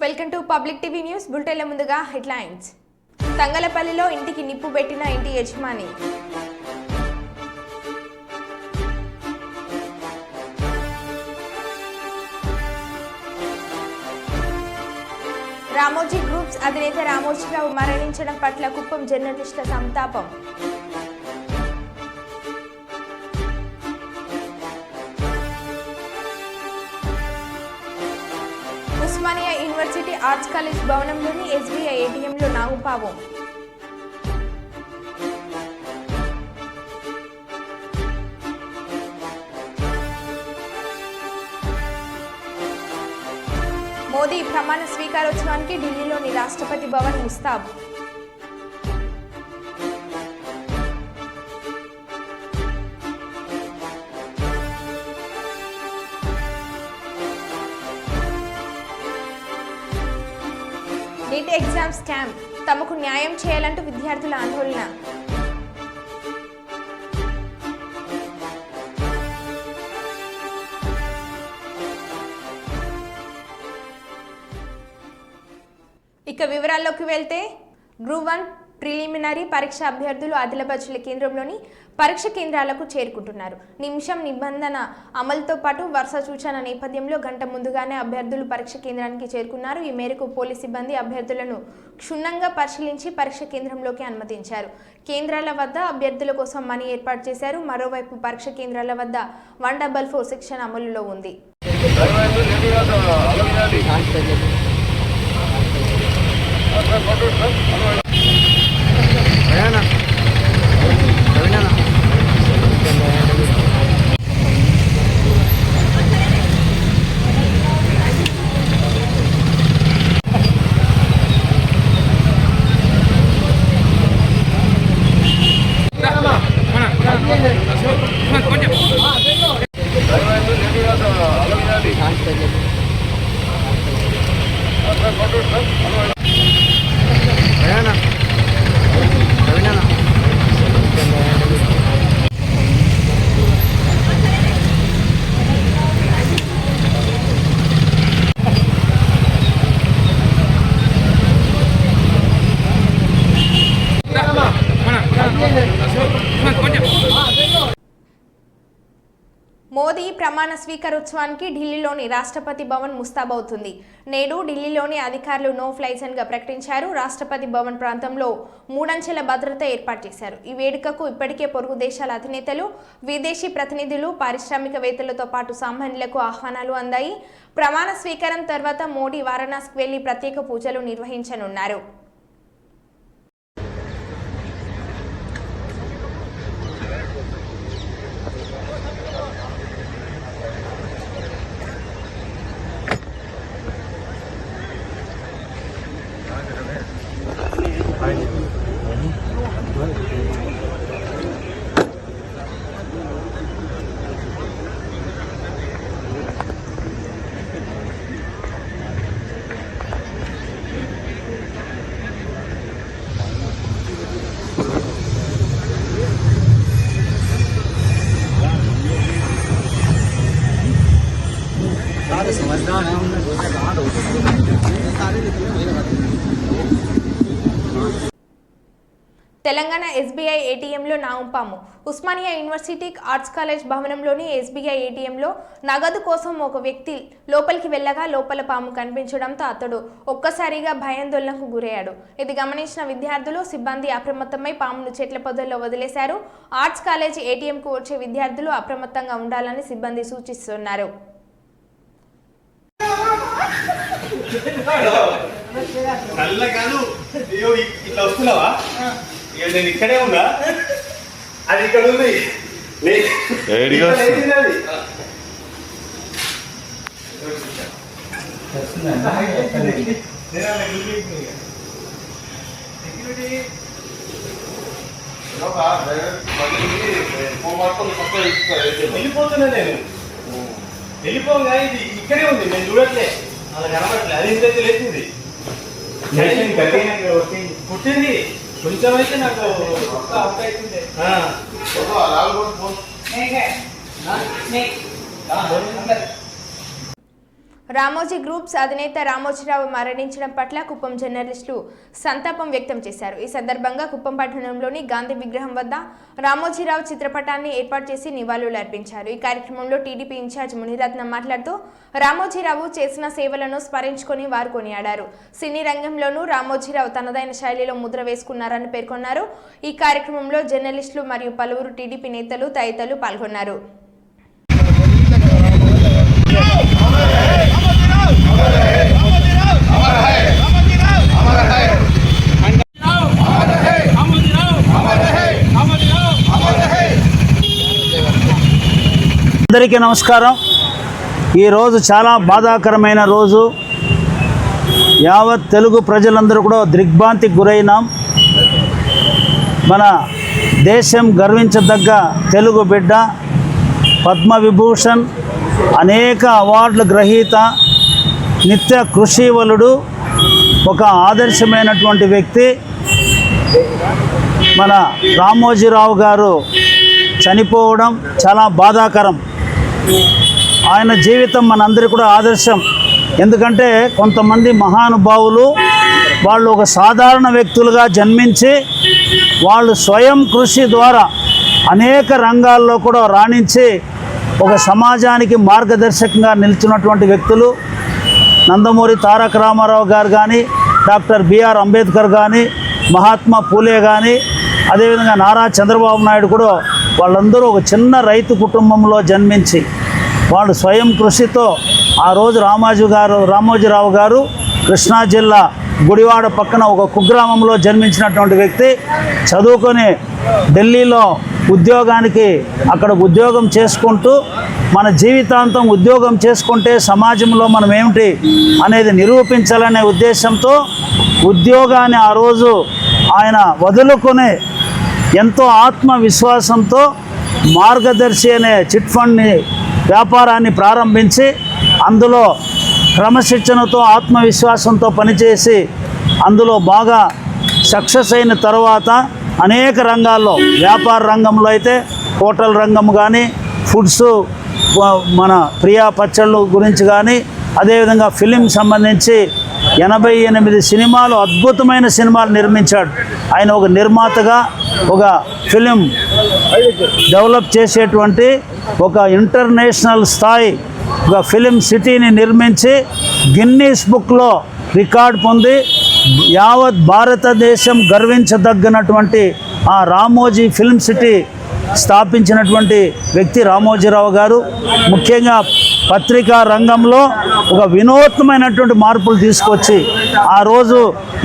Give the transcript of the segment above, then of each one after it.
Welcome to public TV news బులెటిన్ల ముందుగా headlines. తంగలపల్లిలో ఇంటికి నిప్పు పెట్టిన ఇంటి యజమాని. రామోజీ గ్రూప్స్ అధినేత రామోజీరావు మరణించడం పట్ల కుప్పం జర్నలిస్టుల సంతాపం. ఉస్మానియా యూనివర్సిటీ ఆర్ట్స్ కాలేజ్ భవనంలోని ఎస్బీఐ ఏటీఎంలో నాగుపాము. మోదీ ప్రమాణ స్వీకారోత్సవానికి ఢిల్లీలోని రాష్ట్రపతి భవన్ ముస్తాబ్. నీట్ ఎగ్జామ్ స్కామ్, తమకు న్యాయం చేయాలంటూ విద్యార్థుల ఆందోళన. ఇక వివరాల్లోకి వెళ్తే గ్రూప్ 1 ప్రిలిమినరీ పరీక్ష అభ్యర్థులు ఆదిలాబాద్ జిల్లా కేంద్రంలోని పరీక్ష కేంద్రాలకు చేరుకుంటున్నారు. నిమిషం నిబంధన అమలుతో పాటు వర్ష సూచన నేపథ్యంలో గంట ముందుగానే అభ్యర్థులు పరీక్ష కేంద్రానికి చేరుకున్నారు. ఈ మేరకు పోలీస్ సిబ్బంది అభ్యర్థులను క్షుణ్ణంగా పరిశీలించి పరీక్ష కేంద్రంలోకి అనుమతించారు. కేంద్రాల వద్ద అభ్యర్థుల కోసం మనీ ఏర్పాటు చేశారు. మరోవైపు పరీక్ష కేంద్రాల వద్ద 144 సెక్షన్ అమలులో ఉంది. మోదీ ప్రమాణ స్వీకారోత్సవానికి ఢిల్లీలోని రాష్ట్రపతి భవన్ ముస్తాబవుతుంది. నేడు ఢిల్లీలోని అధికారులు నో ఫ్లై జోన్ గా ప్రకటించారు. రాష్ట్రపతి భవన్ ప్రాంతంలో 3 అంచెల భద్రత ఏర్పాటు చేశారు. ఈ వేడుకకు ఇప్పటికే పొరుగు దేశాల అధినేతలు, విదేశీ ప్రతినిధులు, పారిశ్రామికవేత్తలతో పాటు సామాన్యులకు ఆహ్వానాలు అందాయి. ప్రమాణ స్వీకారం తర్వాత మోడీ వారణాసికి వెళ్లి ప్రత్యేక పూజలు నిర్వహించనున్నారు. తెలంగాణ ఎస్బీఐ ఏటీఎంలో నాగుపాము. ఉస్మానియా యూనివర్సిటీ ఆర్ట్స్ కాలేజ్ భవనంలోని ఎస్బీఐ ఏటీఎంలో నగదు కోసం ఒక వ్యక్తి లోపలికి వెళ్ళగా లోపల పాము కనిపించడంతో అతడు ఒక్కసారిగా భయాందోళనకు గురయ్యాడు. ఇది గమనించిన విద్యార్థులు, సిబ్బంది అప్రమత్తమై పామును చెట్ల పొదల్లో వదిలేశారు. ఆర్ట్స్ కాలేజ్ ఏటీఎంకు వచ్చే విద్యార్థులు అప్రమత్తంగా ఉండాలని సిబ్బంది సూచిస్తున్నారు. నేను ఇక్కడే ఉన్నా, అది ఇక్కడ ఉంది. వెళ్ళిపోతున్నా నేను, వెళ్ళిపోగా ఇది ఇక్కడే ఉంది, నేను చూడట్లే, అలా కనబడట్లే. అది ఇంత లేచింది, పుట్టింది కొంచెం అయితే నాకు అవుతుండే. రామోజీ గ్రూప్స్ అధినేత రామోజీరావు మరణించడం పట్ల కుప్పం జర్నలిస్టులు సంతాపం వ్యక్తం చేశారు. ఈ సందర్భంగా కుప్పం పట్టణంలోని గాంధీ విగ్రహం వద్ద రామోజీరావు చిత్రపటాన్ని ఏర్పాటు చేసి నివాళులు అర్పించారు. ఈ కార్యక్రమంలో టీడీపీ ఇన్ఛార్జ్ మునిరత్నం మాట్లాడుతూ రామోజీరావు చేసిన సేవలను స్మరించుకొని వారు కొనియాడారు. సినీ రంగంలోనూ రామోజీరావు తనదైన శైలిలో ముద్ర వేసుకున్నారని పేర్కొన్నారు. ఈ కార్యక్రమంలో జర్నలిస్టులు మరియు పలువురు టీడీపీ నేతలు తదితరులు పాల్గొన్నారు. అందరికీ నమస్కారం. ఈరోజు చాలా బాధాకరమైన రోజు. యావత్ తెలుగు ప్రజలందరూ కూడా దిగ్భ్రాంతికి గురైనాం. మన దేశం గర్వించదగ్గ తెలుగు బిడ్డ, పద్మవిభూషణ్, అనేక అవార్డుల గ్రహీత, నిత్య కృషివలుడు, ఒక ఆదర్శమైనటువంటి వ్యక్తి మన రామోజీరావు గారు చనిపోవడం చాలా బాధాకరం. ఆయన జీవితం మనందరికీ కూడా ఆదర్శం. ఎందుకంటే కొంతమంది మహానుభావులు వాళ్ళు ఒక సాధారణ వ్యక్తులుగా జన్మించి వాళ్ళు స్వయం కృషి ద్వారా అనేక రంగాల్లో కూడా రాణించి ఒక సమాజానికి మార్గదర్శకంగా నిలిచినటువంటి వ్యక్తులు. నందమూరి తారక రామారావు గారు కానీ, డాక్టర్ బిఆర్ అంబేద్కర్ కానీ, మహాత్మా పూలే కానీ, అదేవిధంగా నారా చంద్రబాబు నాయుడు కూడా వాళ్ళందరూ ఒక చిన్న రైతు కుటుంబంలో జన్మించి వాళ్ళు స్వయం కృషితో ఆ రోజు రామోజీరావు గారు కృష్ణా జిల్లా గుడివాడ పక్కన ఒక కుగ్రామంలో జన్మించినటువంటి వ్యక్తి. చదువుకొని ఢిల్లీలో ఉద్యోగానికి అక్కడ ఉద్యోగం చేసుకుంటూ మన జీవితాంతం ఉద్యోగం చేసుకుంటే సమాజంలో మనం ఏమిటి అనేది నిరూపించాలనే ఉద్దేశంతో ఉద్యోగాన్ని ఆ రోజు ఆయన వదులుకొని ఎంతో ఆత్మవిశ్వాసంతో మార్గదర్శి అనే చిట్ ఫండ్ని వ్యాపారాన్ని ప్రారంభించి అందులో క్రమశిక్షణతో ఆత్మవిశ్వాసంతో పనిచేసి అందులో బాగా సక్సెస్ అయిన తర్వాత అనేక రంగాల్లో, వ్యాపార రంగంలో అయితే హోటల్ రంగం కానీ, ఫుడ్స్, మన ప్రియా పచ్చళ్ళు గురించి కానీ, అదేవిధంగా ఫిలిం సంబంధించి 88 సినిమాలు, అద్భుతమైన సినిమాలు నిర్మించాడు. ఆయన ఒక నిర్మాతగా ఒక ఫిలిం డెవలప్ చేసేటువంటి ఒక ఇంటర్నేషనల్ స్థాయి ఒక ఫిలిం సిటీని నిర్మించి గిన్నీస్ బుక్లో రికార్డ్ పొంది యావత్ భారతదేశం గర్వించదగినటువంటి ఆ రామోజీ ఫిల్మ్ సిటీ స్థాపించినటువంటి వ్యక్తి రామోజీరావు గారు. ముఖ్యంగా పత్రికా రంగంలో ఒక వినూత్నమైనటువంటి మార్పులు తీసుకొచ్చి ఆ రోజు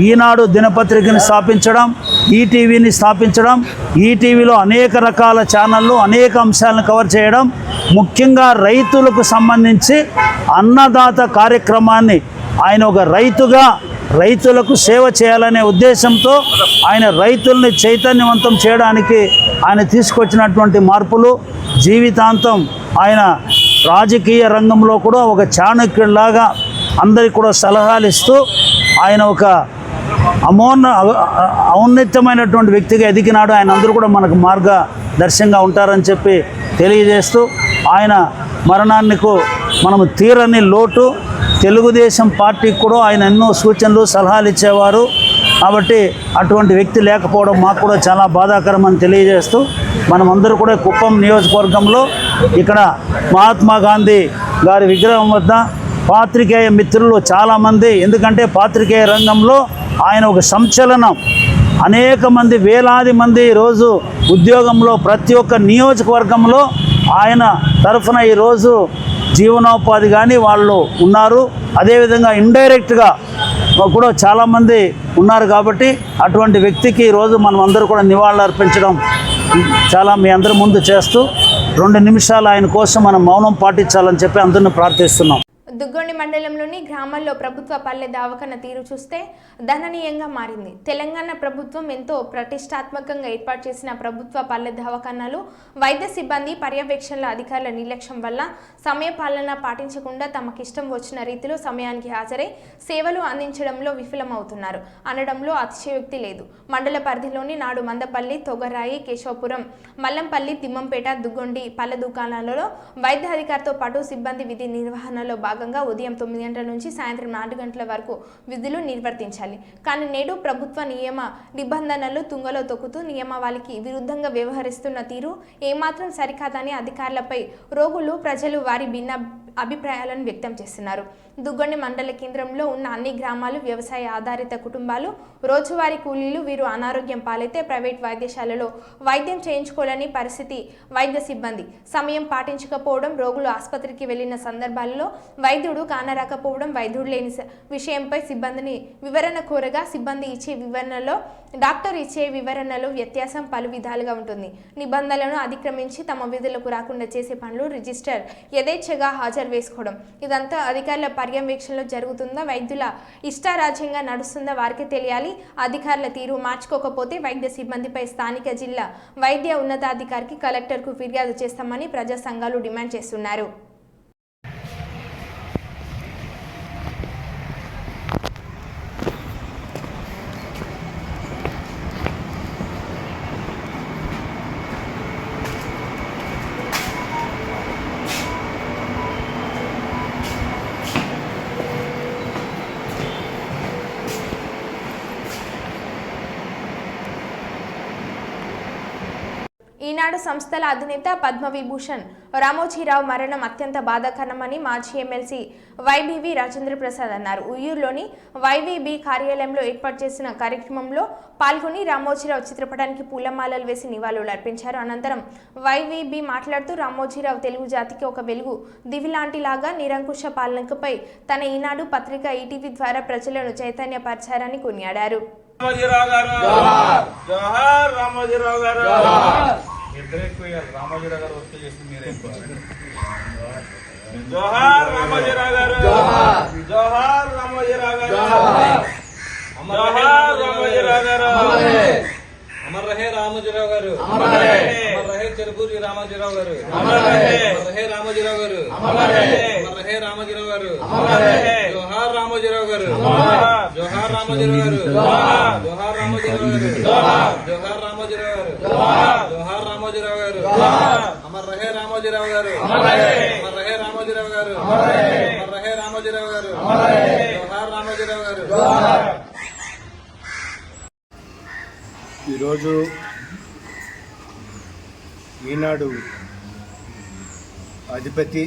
ఈనాడు దినపత్రికని స్థాపించడం, ఈటీవీని స్థాపించడం, ఈటీవీలో అనేక రకాల ఛానళ్ళు అనేక అంశాలను కవర్ చేయడం, ముఖ్యంగా రైతులకు సంబంధించి అన్నదాత కార్యక్రమాన్ని ఆయన ఒక రైతుగా రైతులకు సేవ చేయాలనే ఉద్దేశంతో ఆయన రైతుల్ని చైతన్యవంతం చేయడానికి ఆయన తీసుకొచ్చినటువంటి మార్పులు జీవితాంతం ఆయన రాజకీయ రంగంలో కూడా ఒక చాణక్యుడిలాగా అందరికీ కూడా సలహాలు ఇస్తూ ఆయన ఒక ఔన్నత్యమైనటువంటి వ్యక్తిగా ఎదిగినాడు. ఆయన అందరూ కూడా మనకు మార్గదర్శకంగా ఉంటారని చెప్పి తెలియజేస్తూ ఆయన మరణానికి మనము తీరని లోటు. తెలుగుదేశం పార్టీకి కూడా ఆయన ఎన్నో సూచనలు సలహాలు ఇచ్చేవారు. కాబట్టి అటువంటి వ్యక్తి లేకపోవడం మాకు కూడా చాలా బాధాకరం అని తెలియజేస్తూ మనమందరూ కూడా కుప్పం నియోజకవర్గంలో ఇక్కడ మహాత్మా గాంధీ గారి విగ్రహం వద్ద పాత్రికేయ మిత్రులు చాలామంది, ఎందుకంటే పాత్రికేయ రంగంలో ఆయన ఒక సంచలనం. అనేక మంది, వేలాది మంది ఈరోజు ఉద్యోగంలో ప్రతి ఒక్క నియోజకవర్గంలో ఆయన తరఫున ఈరోజు జీవనోపాధి కానీ వాళ్ళు ఉన్నారు. అదేవిధంగా ఇండైరెక్ట్గా కూడా చాలామంది ఉన్నారు. కాబట్టి అటువంటి వ్యక్తికి ఈరోజు మనం అందరూ కూడా నివాళులు అర్పించడం చాలా మీ అందరి ముందు చేస్తూ 2 నిమిషాలు ఆయన కోసం మనం మౌనం పాటించాలని చెప్పి అందరిని ప్రార్థిస్తున్నాం. దుగ్గొండి మండలంలోని గ్రామాల్లో ప్రభుత్వ పల్లె దవాఖాన తీరు చూస్తే దయనీయంగా మారింది. తెలంగాణ ప్రభుత్వం ఎంతో ప్రతిష్టాత్మకంగా ఏర్పాటు చేసిన ప్రభుత్వ పల్లె దవాఖానాలు వైద్య సిబ్బంది పర్యవేక్షణల అధికారుల నిర్లక్ష్యం వల్ల సమయ పాలన పాటించకుండా తమకిష్టం వచ్చిన రీతిలో సమయానికి హాజరై సేవలు అందించడంలో విఫలమవుతున్నారు అనడంలో అతిశయోక్తి లేదు. మండల పరిధిలోని నాడు మందపల్లి, తొగరాయి, కేశవపురం, మల్లంపల్లి, తిమ్మంపేట, దుగ్గొండి పల్లె దుకాణాలలో వైద్య అధికారితో పాటు సిబ్బంది విధి నిర్వహణలో భాగంగా భాగంగా ఉదయం 9 గంటల నుంచి సాయంత్రం 4 గంటల వరకు విధులు నిర్వర్తించాలి. కానీ నేడు ప్రభుత్వ నియమ నిబంధనలు తుంగలో తొక్కుతూ నియమావళికి విరుద్ధంగా వ్యవహరిస్తున్న తీరు ఏమాత్రం సరికాదని అధికారులపై రోగులు, ప్రజలు వారి భిన్న అభిప్రాయాలను వ్యక్తం చేస్తున్నారు. దుగ్గొండి మండల కేంద్రంలో ఉన్న అన్ని గ్రామాలు వ్యవసాయ ఆధారిత కుటుంబాలు, రోజువారీ కూలీలు. వీరు అనారోగ్యం పాలైతే ప్రైవేట్ వైద్యశాలలో వైద్యం చేయించుకోలేని పరిస్థితి. వైద్య సిబ్బంది సమయం పాటించకపోవడం, రోగులు ఆసుపత్రికి వెళ్లిన సందర్భాలలో వైద్యుడు కానరాకపోవడం, వైద్యుడు లేని విషయంపై సిబ్బందిని వివరణ కోరగా సిబ్బంది ఇచ్చే వివరణలో డాక్టర్ ఇచ్చే వివరణలో వ్యత్యాసం పలు విధాలుగా ఉంటుంది. నిబంధనలను అతిక్రమించి తమ విధులకు రాకుండా చేసే పనులు, రిజిస్టర్ యథేచ్ఛగా హాజరు వేసుకోవడం, ఇదంతా అధికారుల పర్యవేక్షణలో జరుగుతుందా, వైద్యుల ఇష్టారాజ్యంగా నడుస్తుందా వారికి తెలియాలి. అధికారుల తీరు మార్చుకోకపోతే వైద్య సిబ్బందిపై స్థానిక జిల్లా వైద్య ఉన్నతాధికారికి, కలెక్టర్కు ఫిర్యాదు చేస్తామని ప్రజా సంఘాలు డిమాండ్ చేస్తున్నారు. ఈనాడు సంస్థల అధినేత పద్మవిభూషణ్ రామోజీరావు మరణం అత్యంత బాధాకరమని మాజీ ఎమ్మెల్సీ వైబీవి రాజేంద్ర ప్రసాద్ అన్నారు. ఉయ్యూరులోని వైవీబీ కార్యాలయంలో ఏర్పాటు చేసిన కార్యక్రమంలో పాల్గొని రామోజీరావు చిత్రపటానికి పూలమాలలు వేసి నివాళులు అర్పించారు. అనంతరం వైవీబీ మాట్లాడుతూ రామోజీరావు తెలుగు జాతికి ఒక వెలుగు దివిలాంటిలాగా నిరంకుశ పాలనపై తన ఈనాడు పత్రిక ఈటీవీ ద్వారా ప్రజలను చైతన్యపరిచారని కొనియాడారు. రామోజీరావు గారు రామోజీరావు గారు వస్తే చేసి మీరే జోహార్ రామోజీరావు గారు, జోహార్ రామోజీరావు గారు, జోహార్ రామోజీరావు గారు, అమర్ రహే రామోజీరావు గారు, అమర్ రహే చెరుకూరి రామోజీరావు గారు, అమర్ రహే రామోజీరావు గారు, అమర్ రహే రామోజీరావు గారు, జోహార్ రామోజీరావు గారు, జోహార్ రామోజీరావు గారు, జోహార్ రామోజీరావు గారు, జోహార్ రామోజీరావు గారు, జోహార్ రామోజీరావు గారు, అమర్ రహే రామోజీరావు గారు, అమర్ రహే రామోజీరావు గారు, అమర్ రహే రామోజీరావు గారు, జోహార్ రామోజీరావు గారు. ఈరోజు ఈనాడు అధిపతి,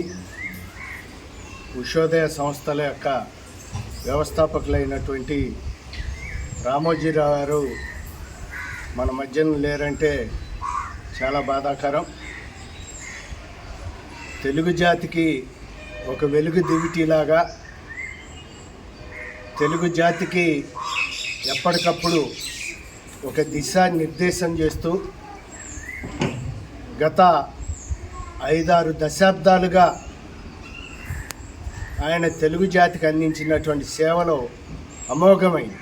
ఉషోదయ సంస్థల యొక్క వ్యవస్థాపకులైనటువంటి రామోజీరావు గారు మన మధ్యన లేరంటే చాలా బాధాకరం. తెలుగు జాతికి ఒక వెలుగు దివిటీలాగా తెలుగు జాతికి ఎప్పటికప్పుడు ఒక దిశానిర్దేశం చేస్తూ గత 5-6 దశాబ్దాలుగా ఆయన తెలుగు జాతికి అందించినటువంటి సేవలు అమోఘమైనవి.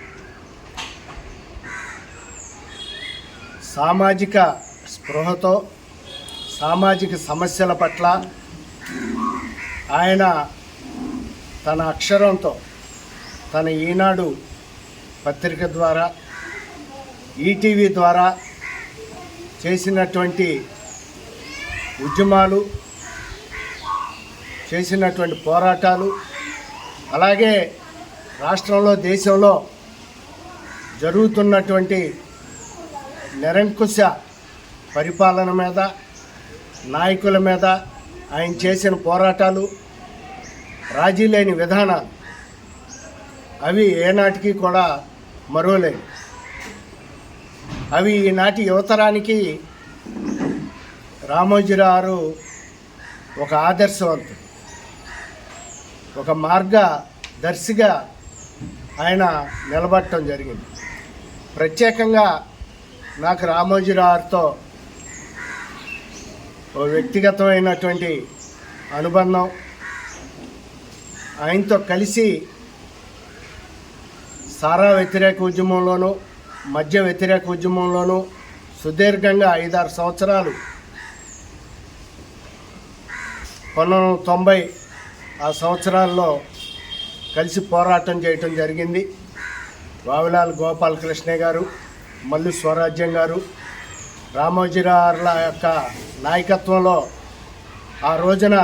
సామాజిక స్పృహతో సామాజిక సమస్యల పట్ల ఆయన తన అక్షరంతో తన ఈనాడు పత్రిక ద్వారా, ఈటీవీ ద్వారా చేసినటువంటి ఉద్యమాలు, చేసినటువంటి పోరాటాలు, అలాగే రాష్ట్రంలో దేశంలో జరుగుతున్నటువంటి నిరంకుశ పరిపాలన మీద, నాయకుల మీద ఆయన చేసిన పోరాటాలు, రాజీ లేని విధానాలు అవి ఏనాటికి కూడా మరువలేవు. అవి ఈనాటి యువతరానికి రామోజీరావు ఒక ఆదర్శవంతుడు, ఒక మార్గదర్శిగా ఆయన నిలబడటం జరిగింది. ప్రత్యేకంగా నాకు రామోజీరావుతో ఓ వ్యక్తిగతమైనటువంటి అనుబంధం. ఆయనతో కలిసి సారా వ్యతిరేక ఉద్యమంలోనూ, మద్య వ్యతిరేక ఉద్యమంలోనూ సుదీర్ఘంగా 5-6 సంవత్సరాలు 1990 ఆ సంవత్సరాల్లో కలిసి పోరాటం చేయటం జరిగింది. వావిలాల్ గోపాలకృష్ణ గారు, మల్లు స్వరాజ్యం గారు, రామోజీరావుల యొక్క నాయకత్వంలో ఆ రోజున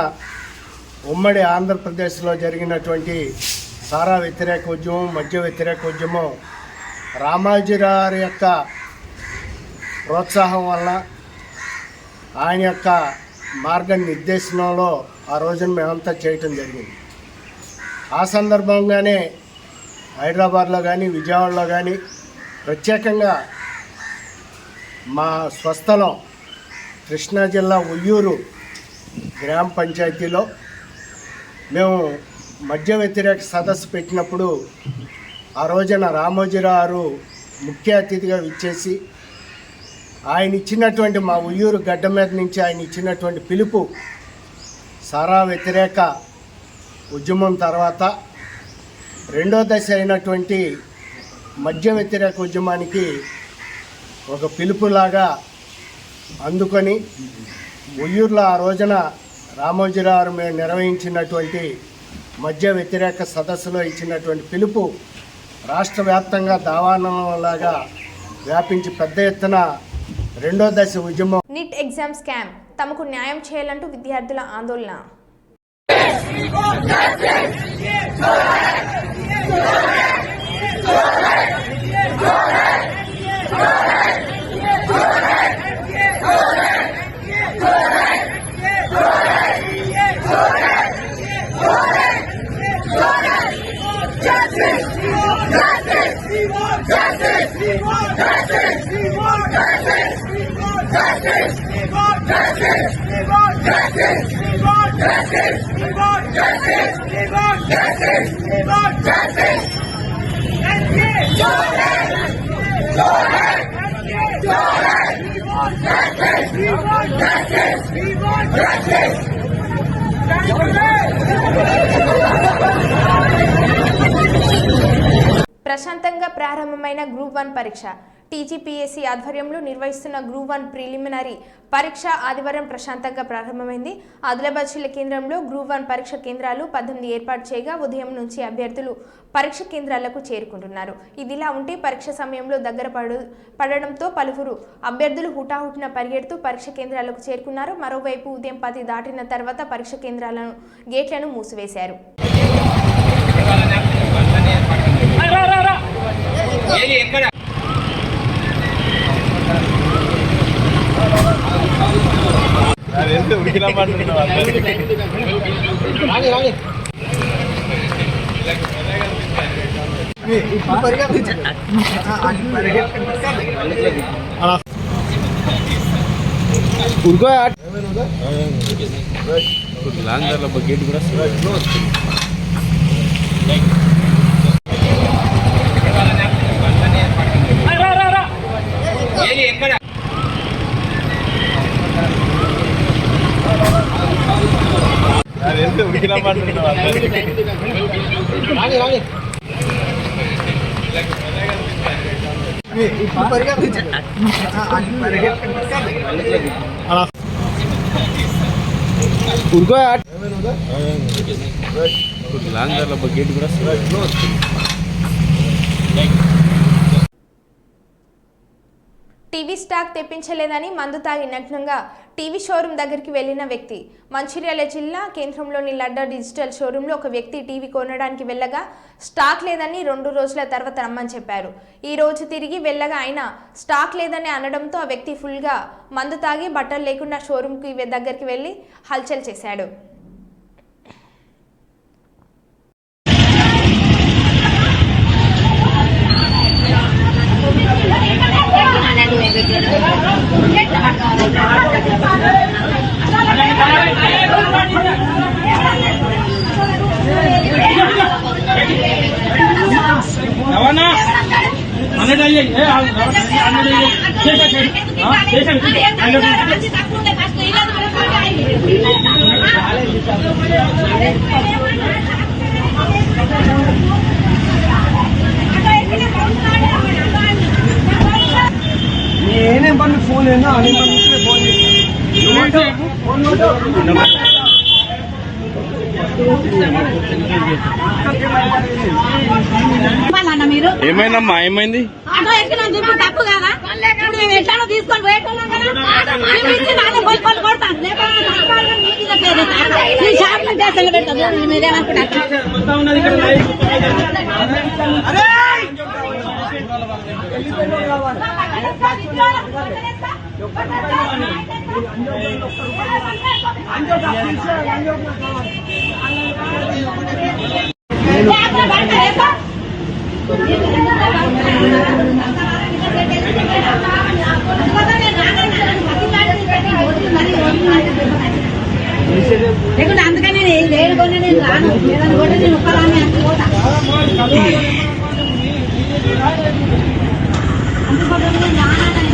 ఉమ్మడి ఆంధ్రప్రదేశ్లో జరిగినటువంటి సారా వ్యతిరేక ఉద్యమం, మద్య వ్యతిరేక ఉద్యమం రామోజీరావు యొక్క ప్రోత్సాహం వల్ల, ఆయన యొక్క మార్గ నిర్దేశనంలో ఆ రోజున మేమంతా చేయటం జరిగింది. ఆ సందర్భంగానే హైదరాబాద్లో కానీ విజయవాడలో కానీ ప్రత్యేకంగా మా స్వస్థలం కృష్ణా జిల్లా ఉయ్యూరు గ్రామ పంచాయతీలో మేము మద్య వ్యతిరేక సదస్సు పెట్టినప్పుడు ఆ రోజున రామోజీరావు ముఖ్య అతిథిగా విచ్చేసి ఆయన ఇచ్చినటువంటి, మా ఉయ్యూరు గడ్డ మీద నుంచి ఆయన ఇచ్చినటువంటి పిలుపు సారా వ్యతిరేక ఉద్యమం తర్వాత రెండో దశ అయినటువంటి మద్య వ్యతిరేక ఉద్యమానికి ఒక పిలుపులాగా అందుకొని ఉయ్యూరులో ఆ రోజున రామోజీరావు మేము నిర్వహించినటువంటి మద్య వ్యతిరేక సదస్సులో ఇచ్చినటువంటి పిలుపు రాష్ట్ర వ్యాప్తంగా దావానంలాగా వ్యాపించి పెద్ద ఎత్తున రెండో దశ ఉద్యమం. నీట్ ఎగ్జామ్ స్కామ్, తమకు న్యాయం చేయాలంటూ విద్యార్థుల ఆందోళన. ప్రశాంతంగా ప్రారంభమైన గ్రూప్ 1 పరీక్ష. టీజీపీఎస్సీ ఆధ్వర్యంలో నిర్వహిస్తున్న గ్రూప్ 1 ప్రిలిమినరీ పరీక్ష ఆదివారం ప్రశాంతంగా ప్రారంభమైంది. ఆదిలాబాద్ జిల్లా కేంద్రంలో గ్రూప్ 1 పరీక్ష కేంద్రాలు 18 ఏర్పాటు చేయగా ఉదయం నుంచి అభ్యర్థులు పరీక్ష కేంద్రాలకు చేరుకుంటున్నారు. ఇదిలా ఉంటే పరీక్ష సమయంలో దగ్గర పడడంతో పలువురు అభ్యర్థులు హుటాహుటిన పరిగెడుతూ పరీక్ష కేంద్రాలకు చేరుకున్నారు. మరోవైపు ఉదయం 10 దాటిన తర్వాత పరీక్ష కేంద్రాలను గేట్లను మూసివేశారు. గేట్ కూడా గేట్ కూడా టీవీ స్టాక్ తెప్పించలేదని మందు తాగి నగ్నంగా టీవీ షోరూం దగ్గరికి వెళ్లిన వ్యక్తి. మంచిర్యాల జిల్లా కేంద్రంలోని లడ్డా డిజిటల్ షోరూంలో ఒక వ్యక్తి టీవీ కొనడానికి వెళ్ళగా స్టాక్ లేదని 2 రోజుల తర్వాత రమ్మని చెప్పారు. ఈ రోజు తిరిగి వెళ్ళగా ఆయన స్టాక్ లేదని అనడంతో ఆ వ్యక్తి ఫుల్గా మందు తాగి బట్టలు లేకుండా షోరూంకి దగ్గరికి వెళ్లి హల్చల్ చేశాడు. ఫోన్ మీరు ఏమైందమ్మా? ఏమైంది? ఆటో ఎక్కిన తప్పు కదా, మేము ఎట్లా తీసుకొని పోయేటోళ్ళం కదా, కొడతాను లేకపోతే ఈ షాపులు దేశంలో పెడతారు మీరేమనుకుంటారు? లేకుంటే అందుకని నేను లేడు కొన్ని నేను రాను ఏదైనా కూడా నేను ఒక్కదాన్ని అందుకోతా అందుకోవడం నేను రానని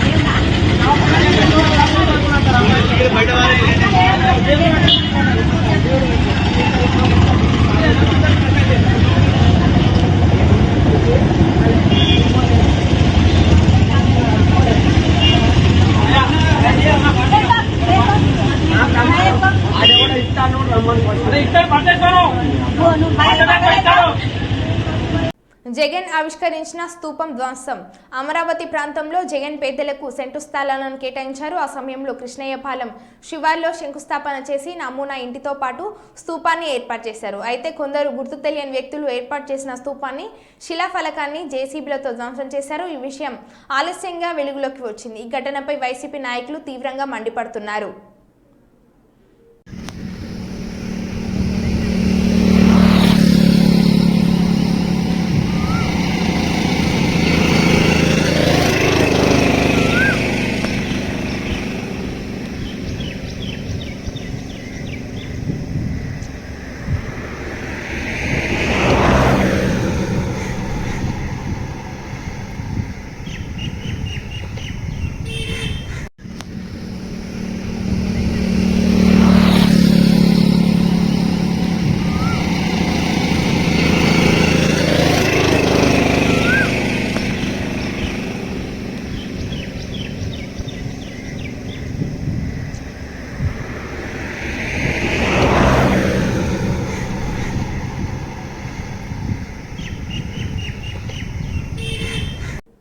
జగన్ ఆవిష్కరించిన స్తూపం ధ్వంసం. అమరావతి ప్రాంతంలో జగన్ పేదలకు సెంటు స్థలాలను కేటాయించారు. ఆ సమయంలో కృష్ణయ్యపాలెం శివార్లో శంకుస్థాపన చేసి నమూనా ఇంటితో పాటు స్తూపాన్ని ఏర్పాటు చేశారు. అయితే కొందరు గుర్తు తెలియని వ్యక్తులు ఏర్పాటు చేసిన స్తూపాన్ని శిలాఫలకాన్ని జేసీబీలతో ధ్వంసం చేశారు. ఈ విషయం ఆలస్యంగా వెలుగులోకి వచ్చింది. ఈ ఘటనపై వైసీపీ నాయకులు తీవ్రంగా మండిపడుతున్నారు.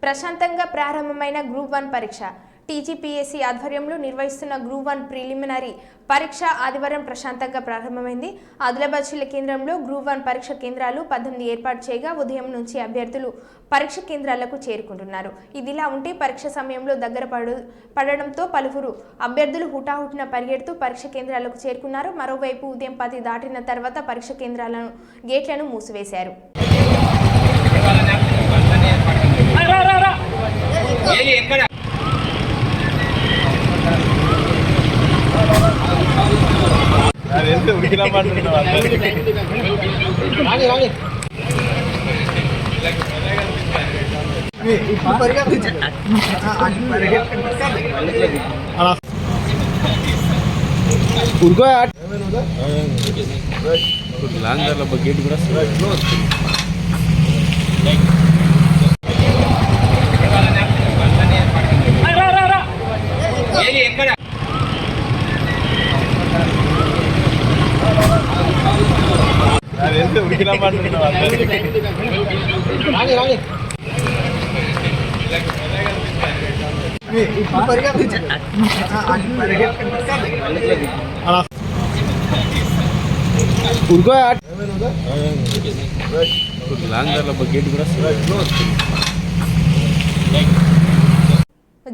ప్రశాంతంగా ప్రారంభమైన గ్రూప్ 1 పరీక్ష. టీజీపీఎస్సీ ఆధ్వర్యంలో నిర్వహిస్తున్న గ్రూప్ 1 ప్రిలిమినరీ పరీక్ష ఆదివారం ప్రశాంతంగా ప్రారంభమైంది. ఆదిలాబాద్ జిల్లా కేంద్రంలో గ్రూప్ 1 పరీక్ష కేంద్రాలు 18 ఏర్పాటు చేయగా ఉదయం నుంచి అభ్యర్థులు పరీక్ష కేంద్రాలకు చేరుకుంటున్నారు. ఇదిలా ఉంటే పరీక్ష సమయంలో దగ్గర పడడంతో పలువురు అభ్యర్థులు హుటాహుటిన పరిగెడుతూ పరీక్ష కేంద్రాలకు చేరుకున్నారు. మరోవైపు ఉదయం 10 దాటిన తర్వాత పరీక్ష కేంద్రాలను గేట్లను మూసివేశారు. గేట్ కూడా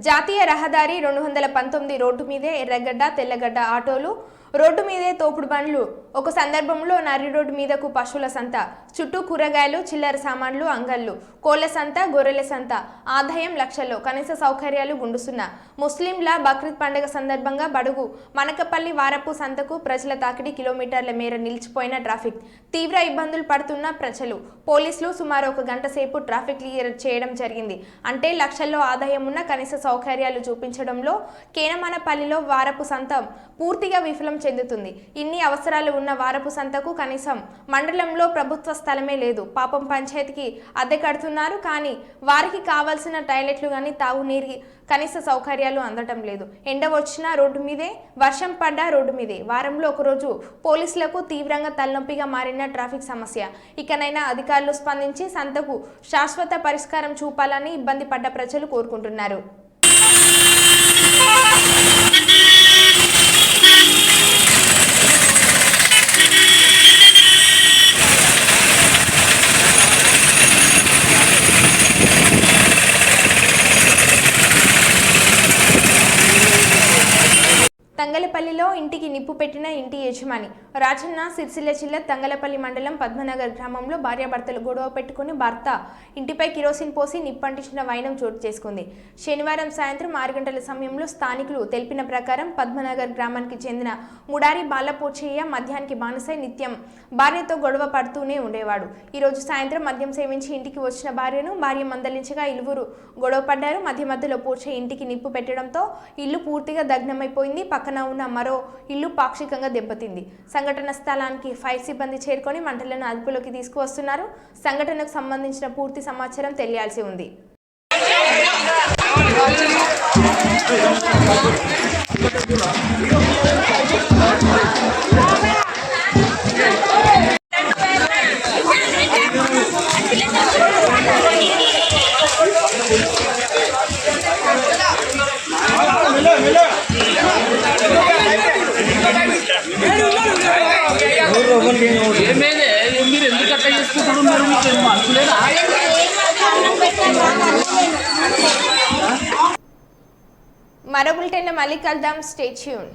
జాతీయ రహదారి 219 రోడ్డు మీదే ఎర్రగడ్డ తెల్లగడ్డ ఆటోలు, రోడ్డు మీదే తోపుడు బండ్లు. ఒక సందర్భంలో నర్రి రోడ్డు మీదకు పశువుల సంత, చుట్టూ కూరగాయలు, చిల్లర సామాన్లు, అంగళ్ళు, కోళ్ల సంత, గొర్రెల సంత. ఆదాయం లక్షల్లో. కనీస సౌకర్యాలు గుండుసున్న. ముస్లింల బక్రీద్ పండుగ సందర్భంగా బడుగు మనకపల్లి వారపు సంతకు ప్రజల తాకిడి. కిలోమీటర్ల మేర నిలిచిపోయిన ట్రాఫిక్. తీవ్ర ఇబ్బందులు పడుతున్న ప్రజలు. పోలీసులు సుమారు 1 గంట సేపు ట్రాఫిక్ క్లియర్ చేయడం జరిగింది. అంటే లక్షల్లో ఆదాయం ఉన్న కనీస సౌకర్యాలు చూపించడంలో కేనమనపల్లిలో వారపు సంత పూర్తిగా విఫలం చెందుతుంది. ఇన్ని అవసరాలు ఉన్న వారపు సంతకు కనీసం మండలంలో ప్రభుత్వ స్థలమే లేదు. పాపం పంచాయతీకి అద్దె కడుతున్నారు, కానీ వారికి కావాల్సిన టాయిలెట్లు కానీ తాగునీరు కనీస సౌకర్యాలు అందటం లేదు. ఎండ వచ్చినా రోడ్డు మీదే, వర్షం పడ్డా రోడ్డు మీదే. వారంలో ఒకరోజు పోలీసులకు తీవ్రంగా తలనొప్పిగా మారిన ట్రాఫిక్ సమస్య. ఇకనైనా అధికారులు స్పందించి సంతకు శాశ్వత పరిష్కారం చూపాలని ఇబ్బంది పడ్డ ప్రజలు కోరుకుంటున్నారు. ఇంటికి నిప్పు పెట్టిన ఇంటి యజమాని. రాజన్న సిరిసిల్ల జిల్లా తంగలపల్లి మండలం పద్మనగర్ గ్రామంలో భార్యాభర్తలు గొడవ పెట్టుకుని భర్త ఇంటిపై కిరోసిన్ పోసి నిప్పంటించిన వైనం చోటు చేసుకుంది. శనివారం సాయంత్రం 6 గంటల సమయంలో స్థానికులు తెలిపిన ప్రకారం పద్మనగర్ గ్రామానికి చెందిన ముడారి బాలపోచయ్య మద్యానికి బానిసై నిత్యం భార్యతో గొడవ పడుతూనే ఉండేవాడు. ఈ రోజు సాయంత్రం మద్యం సేవించి ఇంటికి వచ్చిన భార్య మందలించగా ఇరువురు గొడవ పడ్డారు. మధ్యలో పోచయ్య ఇంటికి నిప్పు పెట్టడంతో ఇల్లు పూర్తిగా దగ్నమైపోయింది. పక్కన ఉన్న మరో ఇల్లు పాక్షికంగా దెబ్బతింది. సంఘటన స్థలానికి ఫైర్ సిబ్బంది చేరుకొని మంటలను అదుపులోకి తీసుకువస్తున్నారు. సంఘటనకు సంబంధించిన పూర్తి సమాచారం తెలియాల్సి ఉంది. మరో బులెటిన్లో మళ్ళీ కలుద్దాం. Stay tune.